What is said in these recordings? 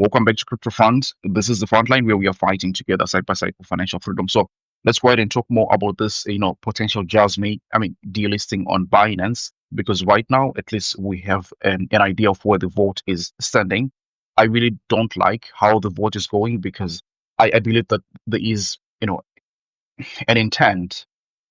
Welcome back to Crypto Fund. This is the front line where we are fighting together side by side for financial freedom. So let's go ahead and talk more about this, potential delisting on Binance, because right now, at least we have an idea of where the vote is standing. I really don't like how the vote is going because I believe that there is, an intent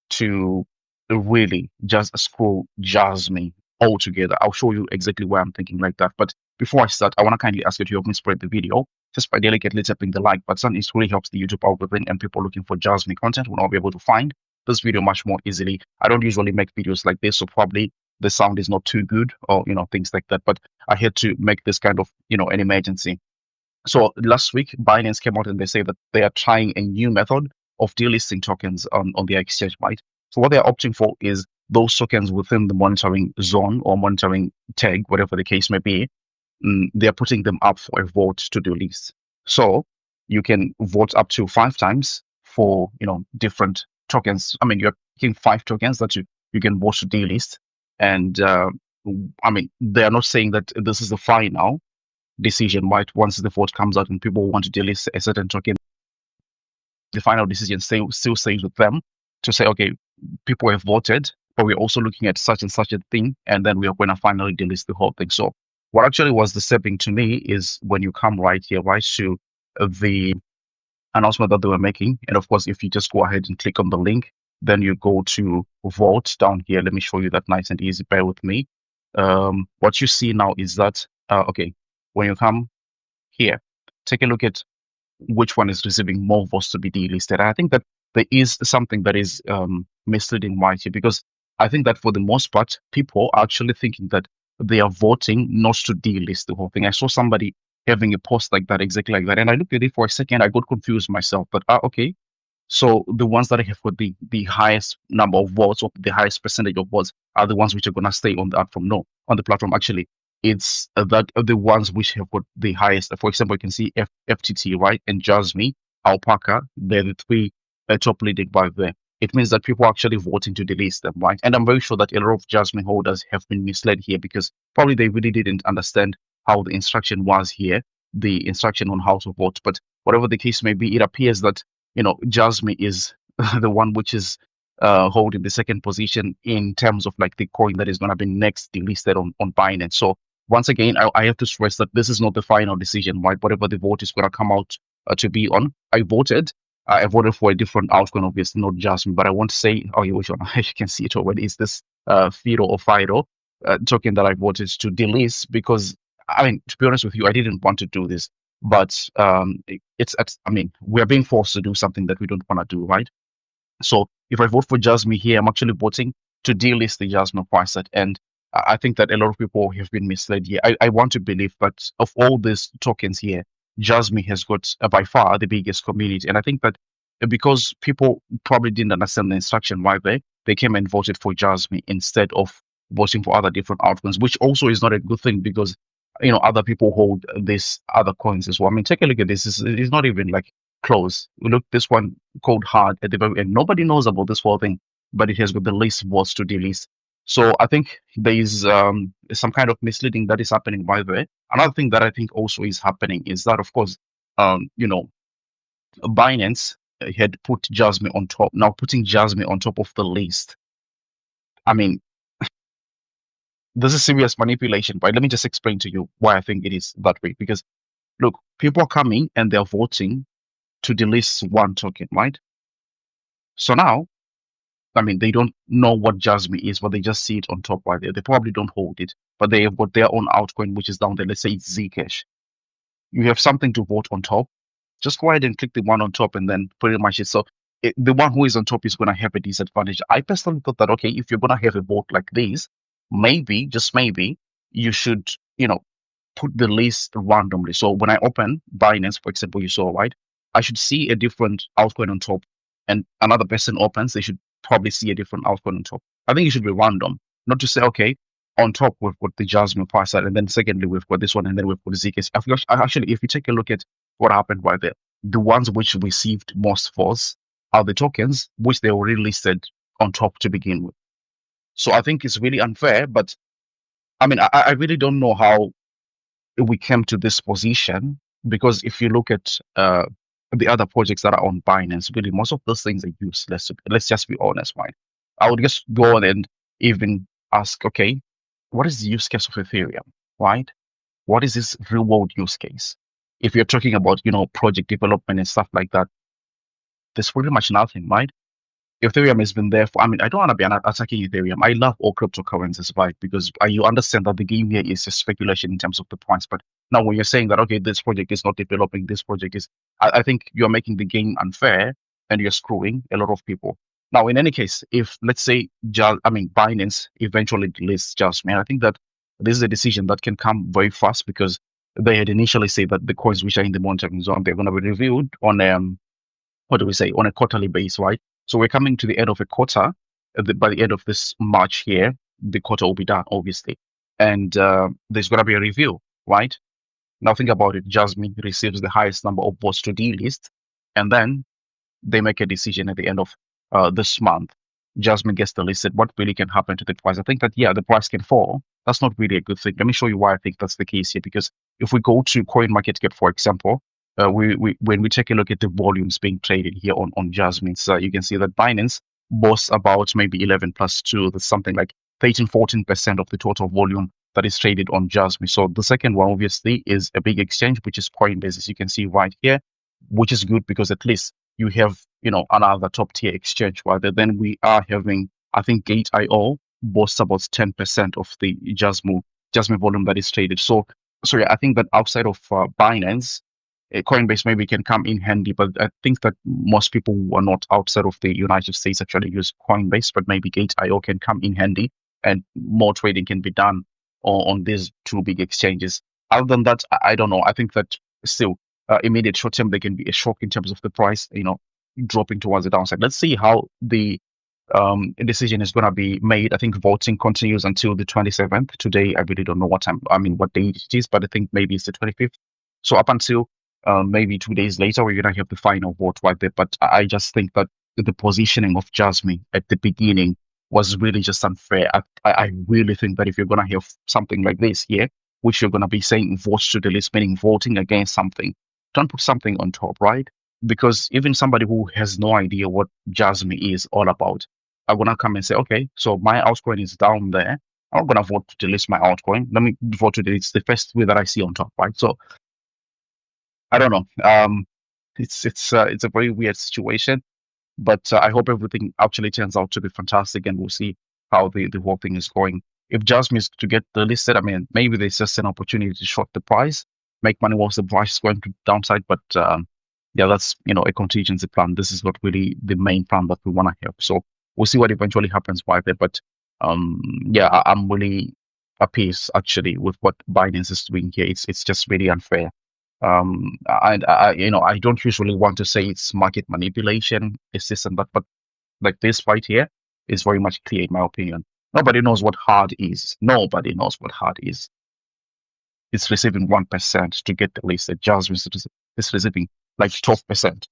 to really just screw Jasmy altogether. I'll show you exactly why I'm thinking like that. But before I start, I want to kindly ask you to help me spread the video just by delicately tapping the like button. It really helps the YouTube algorithm, and people looking for Jasmy content will now be able to find this video much more easily. I don't usually make videos like this, so probably the sound is not too good or things like that. But I had to make this kind of an emergency. So last week, Binance came out and they say that they are trying a new method of delisting tokens on their exchange, right? So what they're opting for is those tokens within the monitoring zone or monitoring tag, whatever the case may be. They're putting them up for a vote to delist. So you can vote up to 5 times for different tokens. I mean, you're picking 5 tokens that you can vote to delist, and they are not saying that this is the final decision, right? Once the vote comes out and people want to delist a certain token, the final decision still stays with them to say, okay, people have voted, but we're also looking at such and such a thing, and then we are going to finally delist the whole thing. So what actually was disturbing to me is when you come right here, right to the announcement that they were making. And of course, if you just go ahead and click on the link, then you go to vote down here. Let me show you that nice and easy. Bear with me. What you see now is that, okay, when you come here, take a look at which one is receiving more votes to be delisted. I think that there is something that is misleading right here, because I think that for the most part, people are actually thinking that they are voting not to delist the whole thing. I saw somebody having a post like that, exactly like that, and I looked at it for a second. I got confused myself, but okay. So the ones that have got the highest number of votes or the highest percentage of votes are the ones which are going to stay on the platform. No, on the platform actually, it's that the ones which have got the highest. For example, you can see FTT, right, and Jasmy, Alpaca. They're the three top leading by there. It means that people are actually voting to delist them, right? And I'm very sure that a lot of Jasmy holders have been misled here because probably they really didn't understand how the instruction was here, the instruction on how to vote. But whatever the case may be, it appears that Jasmy is the one which is holding the second position in terms of like the coin that is going to be next delisted on Binance. So once again, I have to stress that this is not the final decision, right? Whatever the vote is going to come out to be on, I voted. I voted for a different outcome, obviously, not Jasmy, but I want to say, oh, yeah, which one? You can see it already. It's this Fido or Fido token that I voted to delist because, I mean, to be honest with you, I didn't want to do this. But we're being forced to do something that we don't want to do, right? So if I vote for Jasmy here, I'm actually voting to delist the Jasmy price set. And I think that a lot of people have been misled here. I want to believe that of all these tokens here, Jasmy has got by far the biggest community. And I think that because people probably didn't understand the instruction right there, they came and voted for Jasmy instead of voting for other different outcomes, which also is not a good thing because other people hold these other coins as well. I mean, take a look at this. It's not even like close. Look, this one called hard at the very end. Nobody knows about this whole thing, but it has got the least votes to delist. So I think there is some kind of misleading that is happening by the way. Another thing that I think also is happening is that, of course, Binance had put Jasmy on top. Now putting Jasmy on top of the list. I mean, this is serious manipulation, but let me just explain to you why I think it is that way. Because look, people are coming and they're voting to delist one token, right? So now, I mean, they don't know what Jasmy is, but they just see it on top right there. They probably don't hold it, but they have got their own altcoin, which is down there. Let's say it's Zcash. You have something to vote on top. Just go ahead and click the one on top, and then pretty much it. So the one who is on top is going to have a disadvantage. I personally thought that, okay, if you're going to have a vote like this, maybe, just maybe, you should, put the list randomly. So when I open Binance, for example, you saw, right? I should see a different altcoin on top, and another person opens, they should probably see a different altcoin on top. I think it should be random, not to say, okay, on top we've got the Jasmy price side, and then secondly we've got this one, and then we've got the Zcash. Actually, if you take a look at what happened right there, the ones which received most votes are the tokens which they already listed on top to begin with. So I think it's really unfair, but I mean, I really don't know how we came to this position because if you look at the other projects that are on Binance, really most of those things are useless. Let's just be honest, right? I would just go on and even ask, okay, what is the use case of Ethereum, right? What is this real world use case? If you're talking about, project development and stuff like that, there's pretty much nothing, right? Ethereum has been there for, I mean, I don't want to be attacking Ethereum. I love all cryptocurrencies, right? Because you understand that the game here is just speculation in terms of the price. But now when you're saying that, okay, this project is not developing, this project is, I think you're making the game unfair and you're screwing a lot of people. Now, in any case, if let's say, Binance eventually delists Jasmine, I think that this is a decision that can come very fast because they had initially said that the coins which are in the monitoring zone, they're going to be reviewed on what do we say, on a quarterly base, right? So we're coming to the end of a quarter. By the end of this March here, the quarter will be done, obviously. And there's going to be a review, right? Now think about it. Jasmine receives the highest number of votes to delist, and then they make a decision at the end of this month. Jasmine gets delisted. What really can happen to the price? I think that, yeah, the price can fall. That's not really a good thing. Let me show you why I think that's the case here. Because if we go to CoinMarketCap, for example, when we take a look at the volumes being traded here on Jasmine, so you can see that Binance boasts about maybe 11 plus 2. That's something like 13-14% of the total volume that is traded on Jasmine. So the second one, obviously, is a big exchange, which is Coinbase, as you can see right here, which is good because at least you have, another top tier exchange rather than we are having, I think Gate.io boasts about 10% of the Jasmine volume that is traded. So yeah, I think that outside of Binance, Coinbase maybe can come in handy, but I think that most people who are not outside of the United States actually use Coinbase, but maybe Gate.io can come in handy and more trading can be done on these two big exchanges. Other than that, I don't know. I think that still immediate short term, there can be a shock in terms of the price, dropping towards the downside. Let's see how the decision is going to be made. I think voting continues until the 27th. Today, I really don't know what time, what date it is, but I think maybe it's the 25th. So up until maybe 2 days later, we're going to have the final vote right there. But I just think that the positioning of Jasmine at the beginning was really just unfair. I really think that if you're going to have something like this here, which you're going to be saying votes to the list, meaning voting against something, don't put something on top, right? Because even somebody who has no idea what Jasmine is all about, I'm going to come and say, okay, so my altcoin is down there. I'm not going to vote to delist my altcoin. Let me vote to delist. It's the first way that I see on top, right? So I don't know. It's a very weird situation, but I hope everything actually turns out to be fantastic, and we'll see how the whole thing is going. If Jasmine is to get delisted, maybe there's just an opportunity to short the price, make money whilst the price is going to downside. But yeah, that's a contingency plan. This is not really the main plan that we want to have. So we'll see what eventually happens by there. But yeah, I'm really appeased actually with what Binance is doing here. It's just really unfair. And I don't usually want to say it's market manipulation, it's this and that, but like this right here is very much clear in my opinion. Nobody knows what hard is. Nobody knows what hard is. It's receiving 1% to get the list. Jasmine is receiving like 12%.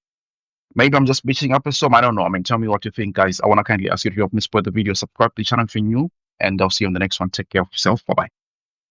Maybe I'm just bitching up some. I don't know. Tell me what you think, guys. I want to kindly ask you to help me spread the video, subscribe to the channel if you're new, and I'll see you on the next one. Take care of yourself. Bye bye.